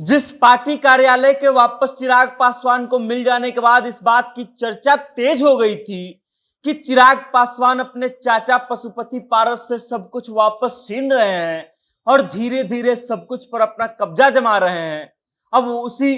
जिस पार्टी कार्यालय के वापस चिराग पासवान को मिल जाने के बाद इस बात की चर्चा तेज हो गई थी कि चिराग पासवान अपने चाचा पशुपति पारस से सब कुछ वापस छीन रहे हैं और धीरे धीरे सब कुछ पर अपना कब्जा जमा रहे हैं। अब उसी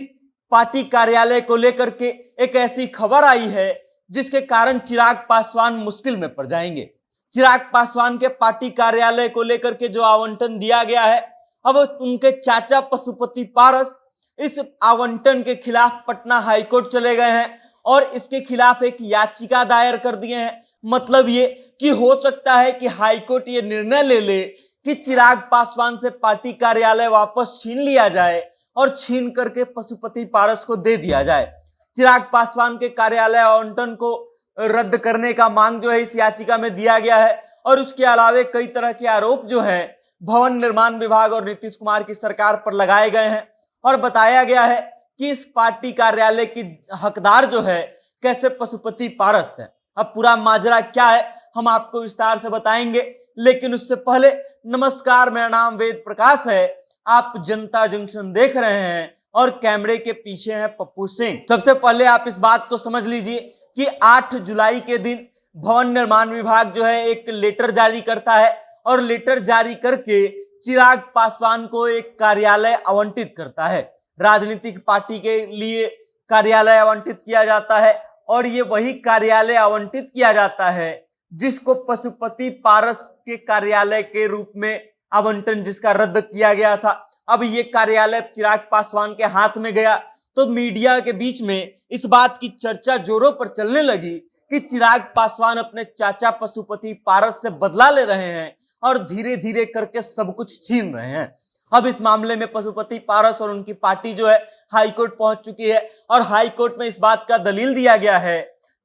पार्टी कार्यालय को लेकर के एक ऐसी खबर आई है जिसके कारण चिराग पासवान मुश्किल में पड़ जाएंगे। चिराग पासवान के पार्टी कार्यालय को लेकर के जो आवंटन दिया गया है, अब उनके चाचा पशुपति पारस इस आवंटन के खिलाफ पटना हाईकोर्ट चले गए हैं और इसके खिलाफ एक याचिका दायर कर दिए हैं। मतलब ये कि हो सकता है कि हाईकोर्ट ये निर्णय ले ले कि चिराग पासवान से पार्टी कार्यालय वापस छीन लिया जाए और छीन करके पशुपति पारस को दे दिया जाए। चिराग पासवान के कार्यालय आवंटन को रद्द करने का मांग जो है इस याचिका में दिया गया है और उसके अलावे कई तरह के आरोप जो है भवन निर्माण विभाग और नीतीश कुमार की सरकार पर लगाए गए हैं और बताया गया है कि इस पार्टी कार्यालय की हकदार जो है कैसे पशुपति पारस है। अब पूरा माजरा क्या है हम आपको विस्तार से बताएंगे, लेकिन उससे पहले नमस्कार, मेरा नाम वेद प्रकाश है। आप जनता जंक्शन देख रहे हैं और कैमरे के पीछे है पप्पू सिंह। सबसे पहले आप इस बात को समझ लीजिए कि 8 जुलाई के दिन भवन निर्माण विभाग जो है एक लेटर जारी करता है और लेटर जारी करके चिराग पासवान को एक कार्यालय आवंटित करता है। राजनीतिक पार्टी के लिए कार्यालय आवंटित किया जाता है और ये वही कार्यालय आवंटित किया जाता है जिसको पशुपति पारस के कार्यालय के रूप में आवंटन जिसका रद्द किया गया था। अब ये कार्यालय चिराग पासवान के हाथ में गया तो मीडिया के बीच में इस बात की चर्चा जोरों पर चलने लगी कि चिराग पासवान अपने चाचा पशुपति पारस से बदला ले रहे हैं और धीरे धीरे करके सब कुछ छीन रहे हैं। अब इस मामले में पशुपति पारस और उनकी पार्टी जो है हाईकोर्ट पहुंच चुकी है और हाईकोर्ट में इस बात का दलील दिया गया है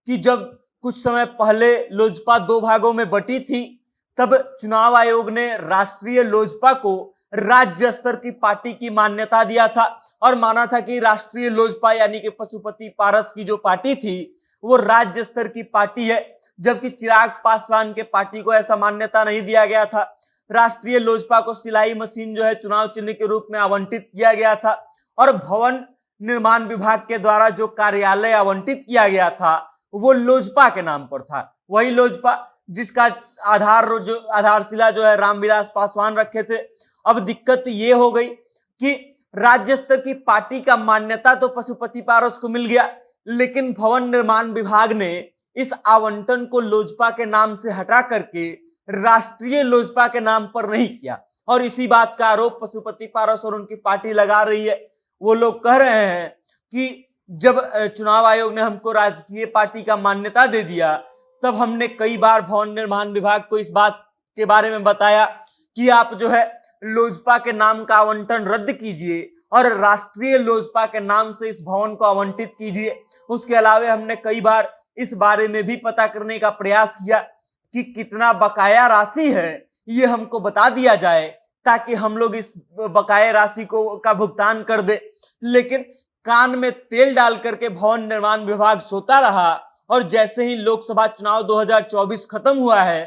कि जब कुछ समय पहले लोजपा 2 भागों में बटी थी तब चुनाव आयोग ने राष्ट्रीय लोजपा को राज्य स्तर की पार्टी की मान्यता दिया था और माना था कि राष्ट्रीय लोजपा यानी कि पशुपति पारस की जो पार्टी थी वो राज्य स्तर की पार्टी है, जबकि चिराग पासवान के पार्टी को ऐसा मान्यता नहीं दिया गया था। राष्ट्रीय लोजपा को सिलाई मशीन जो है चुनाव चिन्ह के रूप में आवंटित किया गया था और भवन निर्माण विभाग के द्वारा जो कार्यालय आवंटित किया था वो लोजपा के नाम पर था। वही लोजपा जिसका आधारशिला जो है रामविलास पासवान रखे थे। अब दिक्कत ये हो गई कि राज्य स्तर की पार्टी का मान्यता तो पशुपति पारस को मिल गया, लेकिन भवन निर्माण विभाग ने इस आवंटन को लोजपा के नाम से हटा करके राष्ट्रीय लोजपा के नाम पर नहीं किया और इसी बात का आरोप पशुपति पारस और उनकी पार्टी लगा रही है। वो लोग कह रहे हैं कि जब चुनाव आयोग ने हमको राजकीय पार्टी का मान्यता दे दिया तब हमने कई बार भवन निर्माण विभाग को इस बात के बारे में बताया कि आप जो है लोजपा के नाम का आवंटन रद्द कीजिए और राष्ट्रीय लोजपा के नाम से इस भवन को आवंटित कीजिए। उसके अलावा हमने कई बार इस बारे में भी पता करने का प्रयास किया कि कितना बकाया राशि है ये हमको बता दिया जाए ताकि हम लोग इस बकाया राशि को का भुगतान कर दे, लेकिन कान में तेल डाल करके भवन निर्माण विभाग सोता रहा और जैसे ही लोकसभा चुनाव 2024 खत्म हुआ है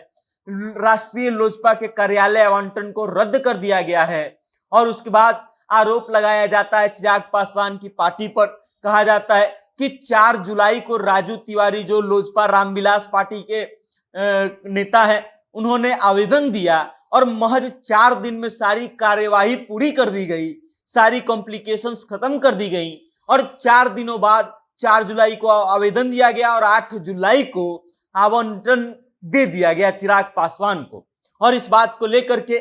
राष्ट्रीय लोजपा के कार्यालय आवंटन को रद्द कर दिया गया है और उसके बाद आरोप लगाया जाता है चिराग पासवान की पार्टी पर। कहा जाता है कि 4 जुलाई को राजू तिवारी जो लोजपा रामविलास पार्टी के नेता हैं उन्होंने आवेदन दिया और महज 4 दिन में सारी कार्यवाही पूरी कर दी गई, सारी कॉम्प्लिकेशंस खत्म कर दी गई और 4 दिनों बाद 4 जुलाई को आवेदन दिया गया और 8 जुलाई को आवंटन दे दिया गया चिराग पासवान को। और इस बात को लेकर के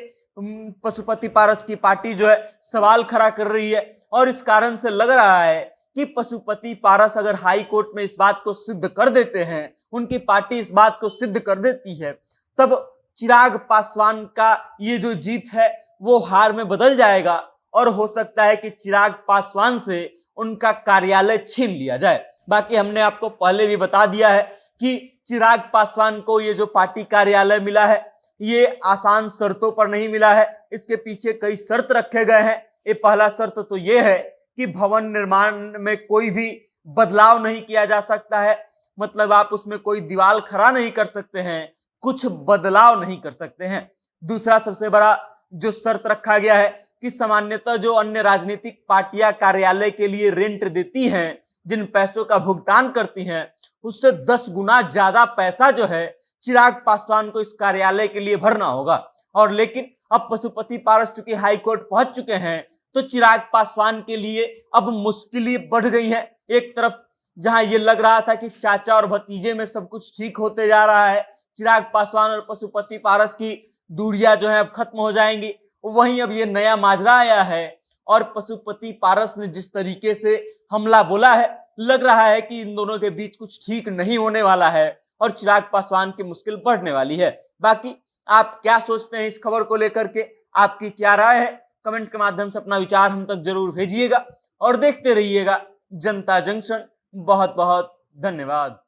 पशुपति पारस की पार्टी जो है सवाल खड़ा कर रही है और इस कारण से लग रहा है कि पशुपति पारस अगर हाई कोर्ट में इस बात को सिद्ध कर देते हैं, उनकी पार्टी इस बात को सिद्ध कर देती है, तब चिराग पासवान का ये जो जीत है वो हार में बदल जाएगा और हो सकता है कि चिराग पासवान से उनका कार्यालय छीन लिया जाए। बाकी हमने आपको पहले भी बता दिया है कि चिराग पासवान को ये जो पार्टी कार्यालय मिला है ये आसान शर्तों पर नहीं मिला है, इसके पीछे कई शर्त रखे गए हैं। ये पहला शर्त तो ये है कि भवन निर्माण में कोई भी बदलाव नहीं किया जा सकता है, मतलब आप उसमें कोई दीवार खड़ा नहीं कर सकते हैं, कुछ बदलाव नहीं कर सकते हैं। दूसरा सबसे बड़ा जो शर्त रखा गया है कि सामान्यतः जो अन्य राजनीतिक पार्टियां कार्यालय के लिए रेंट देती हैं, जिन पैसों का भुगतान करती हैं, उससे 10 गुना ज्यादा पैसा जो है चिराग पासवान को इस कार्यालय के लिए भरना होगा। और लेकिन अब पशुपति पारस चूंकि हाई कोर्ट पहुंच चुके हैं, तो चिराग पासवान के लिए अब मुश्किलें बढ़ गई है। एक तरफ जहां ये लग रहा था कि चाचा और भतीजे में सब कुछ ठीक होते जा रहा है, चिराग पासवान और पशुपति पारस की दूरियां जो है अब खत्म हो जाएंगी, वहीं अब ये नया माजरा आया है और पशुपति पारस ने जिस तरीके से हमला बोला है, लग रहा है कि इन दोनों के बीच कुछ ठीक नहीं होने वाला है और चिराग पासवान की मुश्किल बढ़ने वाली है। बाकी आप क्या सोचते हैं इस खबर को लेकर के, आपकी क्या राय है, कमेंट के माध्यम से अपना विचार हम तक जरूर भेजिएगा और देखते रहिएगा जनता जंक्शन। बहुत बहुत धन्यवाद।